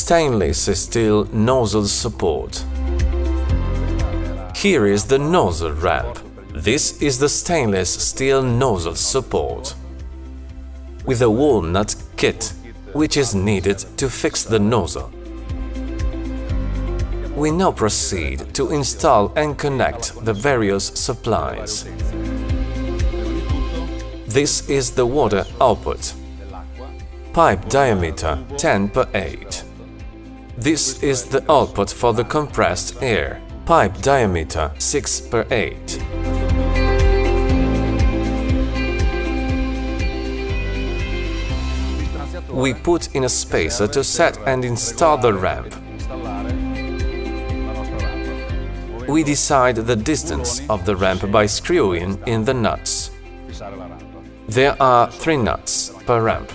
stainless steel nozzle support. Here is the nozzle ramp. This is the stainless steel nozzle support with a walnut kit, which is needed to fix the nozzle. We now proceed to install and connect the various supplies. This is the water output. Pipe diameter 10 per 8. This is the output for the compressed air. Pipe diameter 6 per 8. We put in a spacer to set and install the ramp. We decide the distance of the ramp by screwing in the nuts. There are 3 nuts per ramp.